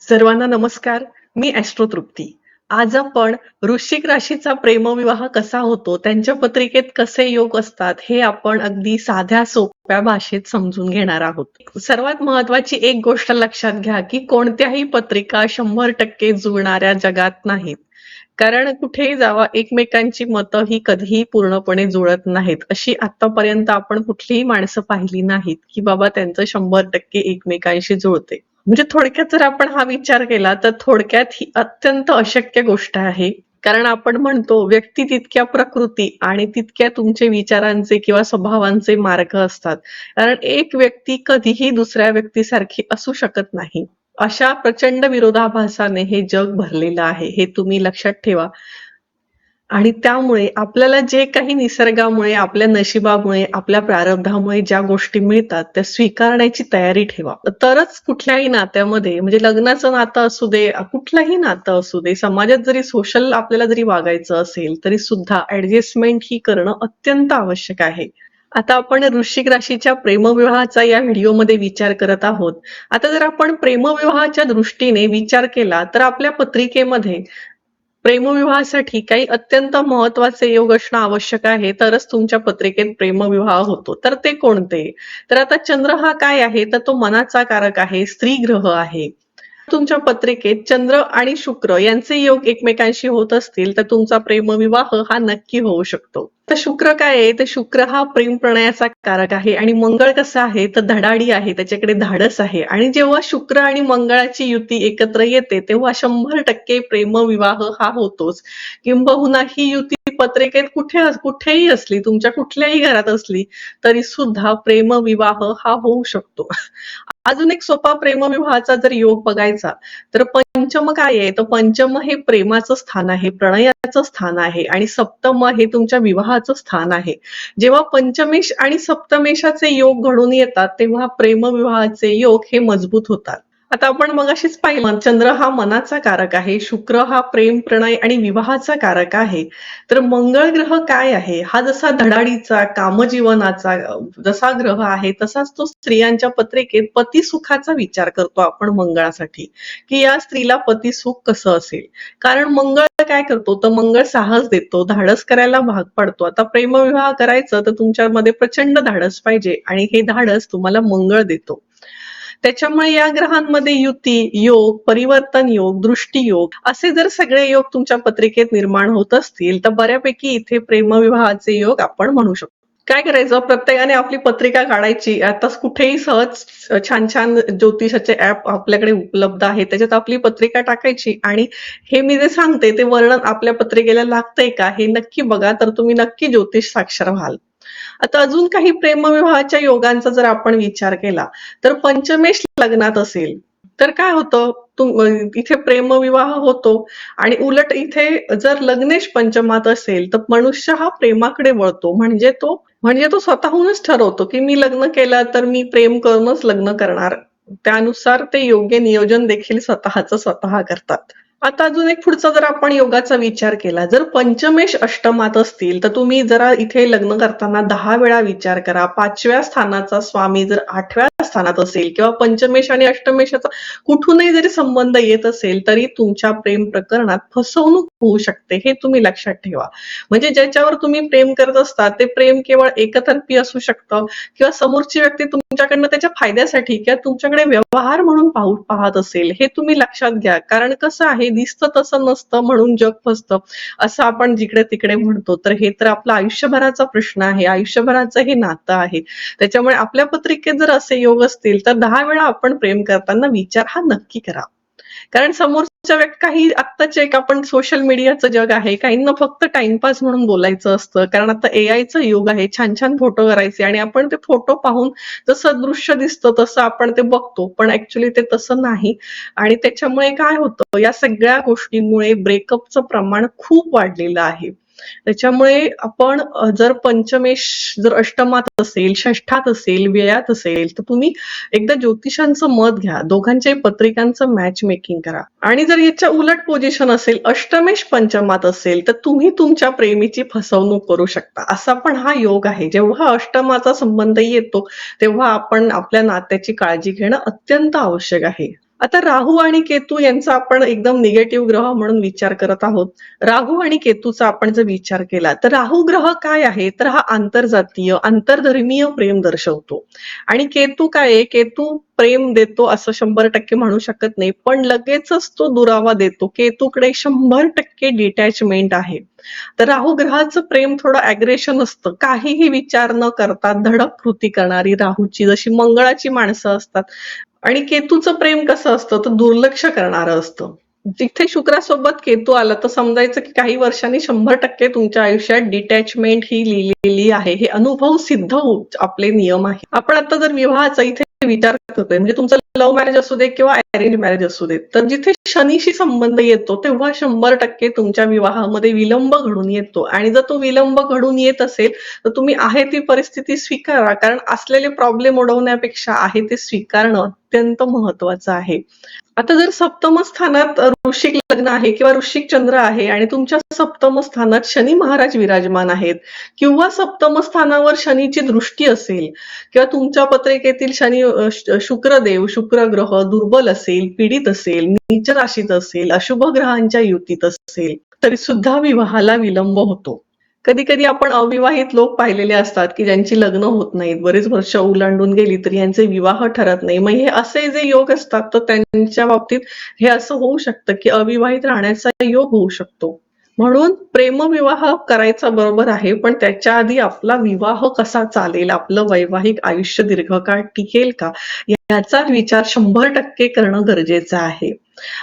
सर्वांना नमस्कार. मी ॲस्ट्रो तृप्ती. आज आपण वृश्चिक राशीचा प्रेमविवाह कसा होतो, त्यांच्या पत्रिकेत कसे योग असतात, हे आपण अगदी साध्या सोप्या भाषेत समजून घेणार आहोत. सर्वात महत्त्वाची एक गोष्ट लक्षात घ्या, की कोणत्याही पत्रिका 100% जुळणाऱ्या जगात नाहीत. कारण कुठेही जावा एकमेकांची मतं ही कधीही पूर्णपणे जुळत नाहीत. अशी आतापर्यंत आपण कुठलीही माणसं पाहिली नाहीत, की बाबा त्यांचं 100% एकमेकांशी जुळते. म्हणजे थोडक्यात जर आपण हा विचार केला तर थोडक्यात ही अत्यंत अशक्य गोष्ट आहे. कारण आपण म्हणतो व्यक्ती तितक्या प्रकृती आणि तितक्या तुमचे विचारांचे किंवा स्वभावांचे मार्ग असतात. कारण एक व्यक्ती कधीही दुसऱ्या व्यक्तीसारखी असू शकत नाही. अशा प्रचंड विरोधाभासाने हे जग भरलेलं आहे. हे तुम्ही लक्षात ठेवा. आणि त्यामुळे आपल्याला जे काही निसर्गामुळे, आपल्या नशिबामुळे, आपल्या प्रारब्धामुळे ज्या गोष्टी मिळतात, त्या स्वीकारण्याची तयारी ठेवा. तरच कुठल्याही नात्यामध्ये म्हणजे लग्नाचं नातं असू दे, कुठलंही नातं असू दे, समाजात जरी सोशल आपल्याला जरी वागायचं असेल, तरी सुद्धा ॲडजस्टमेंट ही करणं अत्यंत आवश्यक आहे. आता आपण वृश्चिक राशीच्या प्रेमविवाहाचा या व्हिडिओमध्ये विचार करत आहोत. आता जर आपण प्रेमविवाहाच्या दृष्टीने विचार केला, तर आपल्या पत्रिकेमध्ये प्रेमविवाहासाठी काही अत्यंत महत्त्वाचे योग असणं आवश्यक आहे, तरच तुमच्या पत्रिकेत प्रेमविवाह होतो. तर ते कोणते? तर आता चंद्र हा काय आहे? तर तो मनाचा कारक आहे, स्त्री ग्रह आहे. तुमच्या पत्रिकेत चंद्र आणि शुक्र यांचे योग एकमेकांशी होत असतील, तर तुमचा प्रेमविवाह हा नक्की होऊ शकतो. तर शुक्र काय आहे? तर शुक्र हा प्रेम प्रणयाचा कारक आहे आणि मंगळ कसा आहे? तर धडाडी आहे, त्याच्याकडे धाडस आहे आणि जेव्हा शुक्र आणि मंगळाची युती एकत्र येते, तेव्हा 100% प्रेमविवाह हा होतोच. किंबहुना ही युती पत्रिकेत कुठेही असली, तुमच्या कुठल्याही घरात असली, तरी सुद्धा प्रेमविवाह हा होऊ शकतो. अजून एक सोपा प्रेमविवाहाचा जर योग बघायचा, तर पंचम काय आहे? तर पंचम हे प्रेमाचं स्थान आहे, प्रणयाचं स्थान आहे आणि सप्तम हे तुमच्या विवाहाचं स्थान आहे. जेव्हा पंचमेश आणि सप्तमेशाचे योग घडून येतात, तेव्हा प्रेमविवाहाचे योग हे मजबूत होतात. आता आपण मगाशीच पाहिलं चंद्र हा मनाचा कारक आहे, शुक्र हा प्रेम, प्रणय आणि विवाहाचा कारक आहे. तर मंगळ ग्रह काय आहे? हा जसा धडाडीचा, कामजीवनाचा जसा ग्रह आहे, तसाच तो स्त्रियांच्या पत्रिकेत पतिसुखाचा विचार करतो आपण मंगळासाठी, की या स्त्रीला पतिसुख कसं असेल? कारण मंगळ काय करतो? तर मंगळ साहस देतो, धाडस करायला भाग पाडतो. आता प्रेमविवाह करायचं तर तुमच्यामध्ये प्रचंड धाडस पाहिजे आणि हे धाडस तुम्हाला मंगळ देतो. त्याच्यामुळे या ग्रहांमध्ये युती, योग, परिवर्तन योग, दृष्टी योग असे जर सगळे योग तुमच्या पत्रिकेत निर्माण होत असतील, तर बऱ्यापैकी इथे प्रेमविवाहाचे योग आपण म्हणू शकतो. काय करायचं? प्रत्येकाने आपली पत्रिका काढायची. आता कुठेही सहज छान छान ज्योतिषाचे ऍप आपल्याकडे उपलब्ध आहेत. त्याच्यात आपली पत्रिका टाकायची आणि हे मी जे सांगते ते वर्णन आपल्या पत्रिकेला लागतंय का हे नक्की बघा, तर तुम्ही नक्की ज्योतिष साक्षर व्हाल. आता अजून काही प्रेमविवाहाच्या योगांचा जर आपण विचार केला, तर पंचमेश लग्नात असेल, तर काय होतं? इथे प्रेमविवाह होतो आणि उलट इथे जर लग्नेश पंचमात असेल, तर मनुष्य हा प्रेमाकडे वळतो. म्हणजे तो स्वतःहूनच ठरवतो, की मी लग्न केलं तर मी प्रेम करूनच लग्न करणार. त्यानुसार ते योग्य नियोजन देखील स्वतः करतात. आता अजून एक पुढचा जर आपण योगाचा विचार केला, जर पंचमेश अष्टमात असतील, तर तुम्ही जरा इथे लग्न करताना 10 वेळा विचार करा. 5व्या स्थानाचा स्वामी जर 8व्या स्थानात असेल किंवा पंचमेश आणि अष्टमेशाचा कुठूनही जरी संबंध येत असेल, तरी तुमच्या प्रेम प्रकरणात फसवणूक होऊ शकते. हे तुम्ही लक्षात ठेवा. म्हणजे ज्याच्यावर तुम्ही प्रेम करत असता, ते प्रेम केवळ एकतर्फी असू शकतं किंवा समोरची व्यक्ती तुमच्याकडनं त्याच्या फायद्यासाठी किंवा तुमच्याकडे व्यवहार म्हणून पाहत असेल, हे तुम्ही लक्षात घ्या. कारण कसं आहे, दिसतं तसं नसतं म्हणून जग फसतं, असं आपण जिकडे तिकडे म्हणतो. तर हे तर आपला आयुष्यभराचा प्रश्न आहे, आयुष्यभराचं हे नातं आहे. त्याच्यामुळे आपल्या पत्रिकेत जर असे योग असतील, तर 10 वेळा आपण प्रेम करताना विचार हा नक्की करा. कारण समोरच्या व्यक्ती काही आत्ताचे एक आपण सोशल मीडियाचं जग आहे, काहींना फक्त टाइमपास म्हणून बोलायचं असतं. कारण आता एआयचं युग आहे, छान छान फोटो करायचे आणि आपण ते फोटो पाहून जसं दृश्य दिसतं तसं आपण ते बघतो, पण ऍक्च्युली ते तसं नाही. आणि त्याच्यामुळे काय होतं, या सगळ्या गोष्टींमुळे ब्रेकअपचं प्रमाण खूप वाढलेलं आहे. त्याच्यामुळे आपण जर पंचमेश जर अष्टमात असेल, षष्ठात असेल, व्ययात असेल, तर तुम्ही एकदा ज्योतिषांचं मत घ्या, दोघांच्याही पत्रिकांचं मॅच मेकिंग करा. आणि जर याच्या उलट पोझिशन असेल, अष्टमेश पंचमात असेल, तर तुम्ही तुमच्या प्रेमीची फसवणूक करू शकता. असा पण हा योग आहे. जेव्हा अष्टमाचा संबंध येतो, तेव्हा आपण आपल्या नात्याची काळजी घेणं अत्यंत आवश्यक आहे. आता राहू आणि केतू यांचा आपण एकदम निगेटिव्ह ग्रह म्हणून विचार करत आहोत. राहू आणि केतूचा आपण जर विचार केला, तर राहू ग्रह काय आहे? तर हा आंतरजातीय, आंतरधर्मीय प्रेम दर्शवतो. आणि केतू काय आहे? केतू प्रेम देतो असं 100% म्हणू शकत नाही, पण लगेचच तो दुरावा देतो. केतूकडे 100% डिटॅचमेंट आहे. तर राहू ग्रहाचं प्रेम थोडं अग्रेशन असतं. काहीही विचार न करता धडक कृती करणारी राहूची, जशी मंगळाची माणसं असतात. आणि केतूचं प्रेम कसं असतं, तर दुर्लक्ष करणारं असतं. जिथे शुक्रासोबत केतू आला तर समजायचं की काही वर्षांनी 100% तुमच्या आयुष्यात डिटॅचमेंट ही लिहिलेली आहे. हे अनुभव सिद्ध आपले नियम आहे. आपण आता जर विवाहाचा इथे विचार करतोय, म्हणजे तुमचं लव्ह मॅरेज असू दे किंवा अरेंज मॅरेज असू दे, तर जिथे शनीशी संबंध येतो तेव्हा 100% तुमच्या विवाहामध्ये विलंब घडून येतो. आणि जर तो विलंब घडून येत असेल तर तुम्ही आहे ती परिस्थिती स्वीकारा, कारण असलेले प्रॉब्लेम उडवण्यापेक्षा आहे ते स्वीकारणं अत्यंत महत्वाचं आहे. आता जर सप्तम स्थानात वृश्चिक लग्न आहे किंवा वृश्चिक चंद्र आहे आणि तुमच्या सप्तम स्थानात शनी महाराज विराजमान आहेत, किंवा सप्तम स्थानावर शनीची दृष्टी असेल, किंवा तुमच्या पत्रिकेतील शनी शुक्रदेव, शुक्र ग्रह दुर्बल असेल, पीडित असेल, नीच राशीत असेल, अशुभ ग्रहांच्या युतीत असेल, तरी सुद्धा विवाहाला विलंब होतो. कधी-कधी आपण अविवाहित लोक पाहिलेले असतात, की ज्यांची लग्न होत नाहीत. बरीच वर्ष ओलांडून गेली तरी यांचे विवाह ठरत नाही. मग हे असे जे योग असतात, तर त्यांच्या बाबतीत हे असं होऊ शकतं, की अविवाहित राहण्याचा योग होऊ शकतो. म्हणून प्रेमविवाह करायचा बरोबर आहे, पण त्याच्या आधी आपला विवाह कसा चालेल, आपलं वैवाहिक आयुष्य दीर्घकाळ टिकेल का, याचा विचार 100% करणं गरजेचं आहे.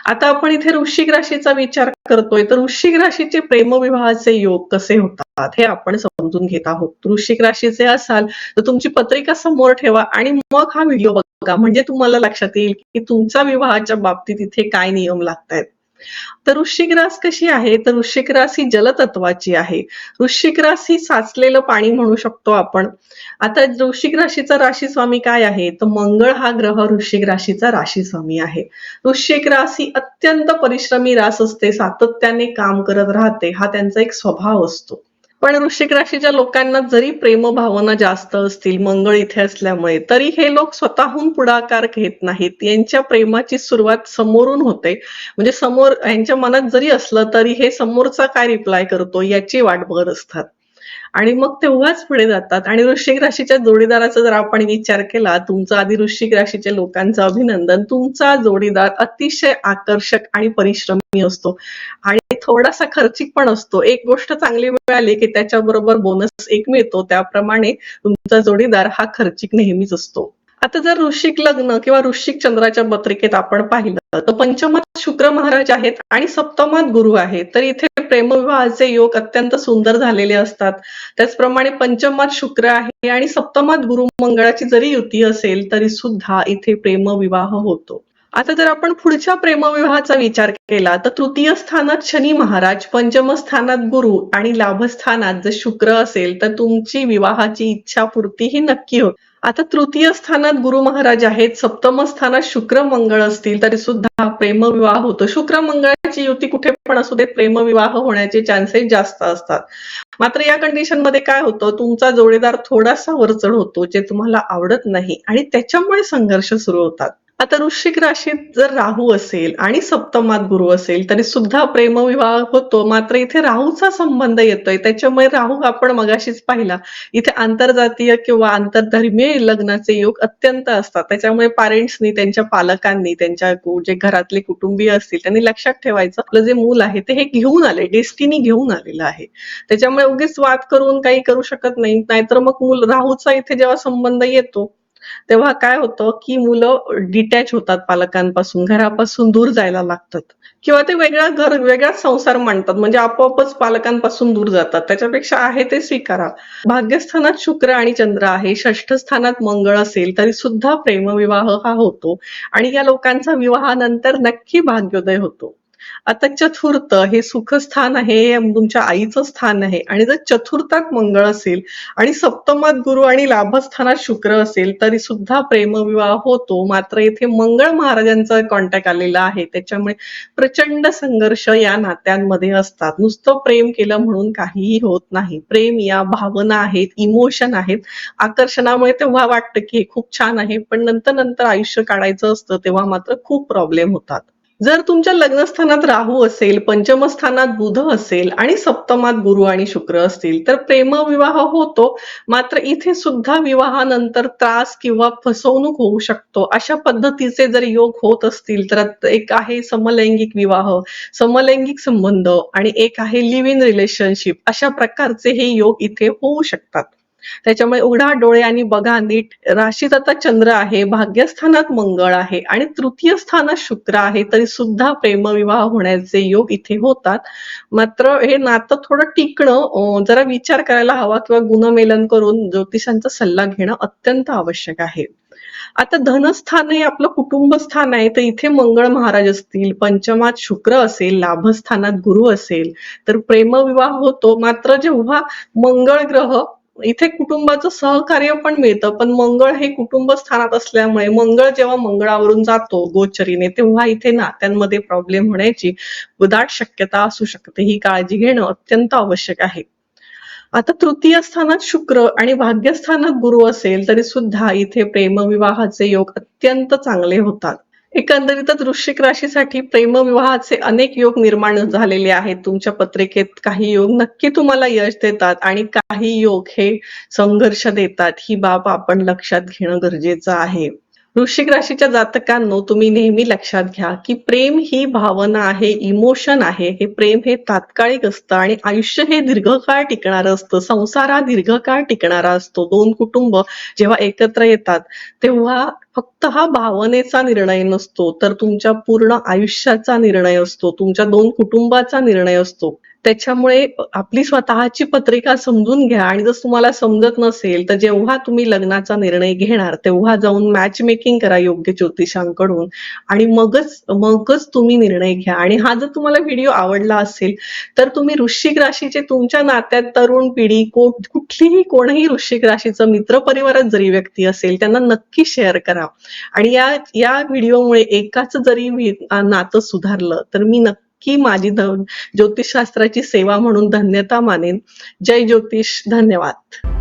आता आपण इथे वृश्चिक राशीचा विचार करतोय, तर वृश्चिक राशीचे प्रेमविवाहाचे योग कसे होतात हे आपण समजून घेत आहोत. वृश्चिक राशीचे असाल तर तुमची पत्रिका समोर ठेवा आणि मग हा व्हिडिओ बघा, म्हणजे तुम्हाला लक्षात येईल की तुमच्या विवाहाच्या बाबतीत इथे काय नियम लागतायत. तर वृश्चिक रास कशी आहे? तर वृश्चिक रास ही जलतत्वाची आहे. वृश्चिक रास ही साचलेलं पाणी म्हणू शकतो आपण. आता वृश्चिक राशीचा राशी स्वामी काय आहे? तर मंगळ हा ग्रह वृश्चिक राशीचा राशी स्वामी आहे. वृश्चिक रास ही अत्यंत परिश्रमी रास असते, सातत्याने काम करत राहते, हा त्यांचा एक स्वभाव असतो. पण वृश्चिक राशीच्या लोकांना जरी प्रेमभावना जास्त असतील मंगळ इथे असल्यामुळे, तरी हे लोक स्वतःहून पुढाकार घेत नाहीत. यांच्या प्रेमाची सुरुवात समोरून होते. म्हणजे समोर यांच्या मनात जरी असलं तरी हे समोरचा काय रिप्लाय करतो याची वाट बघत असतात. आणि मग तेव्हाच पुढे जातात. आणि वृश्चिक राशीच्या जोडीदाराचा जर आपण विचार केला, तुमचा आधी वृश्चिक राशीच्या लोकांचं अभिनंदन. तुमचा जोडीदार अतिशय आकर्षक आणि परिश्रमी असतो आणि थोडासा खर्चिक पण असतो. एक गोष्ट चांगली मिळाली की त्याच्याबरोबर बोनस एक मिळतो. त्याप्रमाणे तुमचा जोडीदार हा खर्चिक नेहमीच असतो. आता जर वृश्चिक लग्न किंवा वृश्चिक चंद्राच्या पत्रिकेत आपण पाहिलं तर पंचमात शुक्र महाराज आहेत आणि सप्तमात गुरु आहे. तर इथे प्रेमविवाहाचे योग अत्यंत सुंदर झालेले असतात. त्याचप्रमाणे पंचमात शुक्र आहे आणि सप्तमात गुरु मंगळाची जरी युती असेल तरी सुद्धा इथे प्रेमविवाह होतो. आता जर आपण पुढच्या प्रेमविवाहाचा विचार केला तर तृतीय स्थानात शनी महाराज, पंचम स्थानात गुरु आणि लाभस्थानात जर शुक्र असेल तर तुमची विवाहाची इच्छापूर्ती ही नक्की होते. आता तृतीय स्थानात गुरु महाराज आहेत, सप्तम स्थानात शुक्र मंगळ असतील तरी सुद्धा प्रेमविवाह होतो. शुक्र मंगळाची युती कुठे पण असू देत, प्रेमविवाह होण्याचे चान्सेस जास्त असतात. मात्र या कंडिशन मध्ये काय होतं, तुमचा जोडीदार थोडासा वरचढ होतो, जे तुम्हाला आवडत नाही आणि त्याच्यामुळे संघर्ष सुरू होतात. आता वृश्चिक राशीत जर राहू असेल आणि सप्तमात गुरु असेल तरी सुद्धा प्रेमविवाह होतो. मात्र इथे राहूचा संबंध येतोय, त्याच्यामुळे राहू आपण मगाशीच पाहिला, इथे आंतरजातीय किंवा आंतरधर्मीय लग्नाचे योग अत्यंत असतात. त्याच्यामुळे पॅरेंट्सनी, त्यांच्या पालकांनी, त्यांच्या जे घरातले कुटुंबीय असतील त्यांनी लक्षात ठेवायचं, आपलं जे मूल आहे ते हे घेऊन आले, डेस्टिनी घेऊन आलेलं आहे. त्याच्यामुळे उगीच वाद करून काही करू शकत नाही. नाहीतर मग मूल राहूचा इथे जेव्हा संबंध येतो तेव्हा काय होतं, की मुलं डिटॅच होतात पालकांपासून, घरापासून दूर जायला लागतात किंवा ते वेगळाच संसार मांडतात, म्हणजे आपोआपच पालकांपासून दूर जातात. त्याच्यापेक्षा आहे ते स्वीकारा. भाग्यस्थानात शुक्र आणि चंद्र आहे, षष्ठ स्थानात मंगळ असेल तरी सुद्धा प्रेमविवाह हा होतो आणि या लोकांचा विवाहानंतर नक्की भाग्योदय होतो. आता चतुर्थ हे सुखस्थान आहे, हे तुमच्या आईचं स्थान आहे आणि जर चतुर्थात मंगळ असेल आणि सप्तमात गुरु आणि लाभस्थानात शुक्र असेल तरी सुद्धा प्रेमविवाह होतो. मात्र इथे मंगळ महाराजांचा कॉन्टॅक्ट आलेला आहे, त्याच्यामुळे प्रचंड संघर्ष या नात्यांमध्ये असतात. नुसतं प्रेम केलं म्हणून काहीही होत नाही. प्रेम या भावना आहेत, इमोशन आहेत. आकर्षणामुळे तेव्हा वाटतं की हे खूप छान आहे, पण नंतर नंतर आयुष्य काढायचं असतं तेव्हा मात्र खूप प्रॉब्लेम होतात. जर तुमच्या लग्नस्थानात राहू असेल, पंचमस्थानात बुध असेल आणि सप्तमात गुरु आणि शुक्र असतील तर प्रेमविवाह होतो. मात्र इथे सुद्धा विवाहानंतर त्रास किंवा फसवणूक होऊ शकतो. अशा पद्धतीचे जर योग होत असतील तर एक आहे समलैंगिक विवाह, समलैंगिक संबंध आणि एक आहे लिव्ह इन रिलेशनशिप. अशा प्रकारचे हे योग इथे होऊ शकतात. त्याच्यामुळे उघडा डोळे आणि बघा नीट. राशीत आता चंद्र आहे, भाग्यस्थानात मंगळ आहे आणि तृतीय स्थानात शुक्र आहे, तरी सुद्धा प्रेमविवाह होण्याचे योग इथे होतात. मात्र हे नातं थोडं टिकणं जरा विचार करायला हवा किंवा गुणमेलन करून ज्योतिषांचा सल्ला घेणं अत्यंत आवश्यक आहे. आता धनस्थान हे आपलं कुटुंब स्थान आहे, तर इथे मंगळ महाराज असतील, पंचमात शुक्र असेल, लाभस्थानात गुरु असेल तर प्रेमविवाह होतो. मात्र जेव्हा मंगळ ग्रह इथे कुटुंबाचं सहकार्य पण मिळतं, पण मंगळ हे कुटुंब स्थानात असल्यामुळे मंगळ जेव्हा मंगळावरून जातो गोचरीने तेव्हा इथे नात्यांमध्ये प्रॉब्लेम होण्याची दाट शक्यता असू शकते. ही काळजी घेणं अत्यंत आवश्यक आहे. आता तृतीय स्थानात शुक्र आणि भाग्यस्थानात गुरु असेल तरी सुद्धा इथे प्रेमविवाहाचे योग अत्यंत चांगले होतात. एकंदरीतच वृश्चिक राशीसाठी प्रेमविवाहाचे अनेक योग निर्माण झालेले आहेत. तुमच्या पत्रिकेत काही योग नक्की तुम्हाला यश देतात आणि काही योग हे संघर्ष देतात. ही बाब आपण लक्षात घेणं गरजेचं आहे. वृश्चिक राशीच्या जातकांनो, तुम्ही नेहमी लक्षात घ्या की प्रेम ही भावना आहे, इमोशन आहे. हे प्रेम हे तात्कालिक असतं आणि आयुष्य हे दीर्घकाळ टिकणारं असतं. संसार हा दीर्घकाळ टिकणारा असतो. दोन कुटुंब जेव्हा एकत्र येतात तेव्हा फक्त हा भावनेचा निर्णय नसतो, तर तुमच्या पूर्ण आयुष्याचा निर्णय असतो. तुमच्या दोन कुटुंबाचा निर्णय असतो. त्याच्यामुळे आपली स्वतःची पत्रिका समजून घ्या आणि जर तुम्हाला समजत नसेल तर जेव्हा तुम्ही लग्नाचा निर्णय घेणार तेव्हा जाऊन मॅच मेकिंग करा योग्य ज्योतिषांकडून आणि मगच तुम्ही निर्णय घ्या. आणि हा जर तुम्हाला व्हिडिओ आवडला असेल तर तुम्ही वृश्चिक राशीचे तुमच्या नात्यात तरुण पिढी कुठलीही कोणीही वृश्चिक राशीचं मित्रपरिवारात जरी व्यक्ती असेल त्यांना नक्की शेअर करा. आणि या व्हिडिओमुळे एकाच जरी नातं सुधारलं तर मी नक्की माझी ज्योतिषशास्त्राची सेवा म्हणून धन्यता मानेन. जय ज्योतिष. धन्यवाद.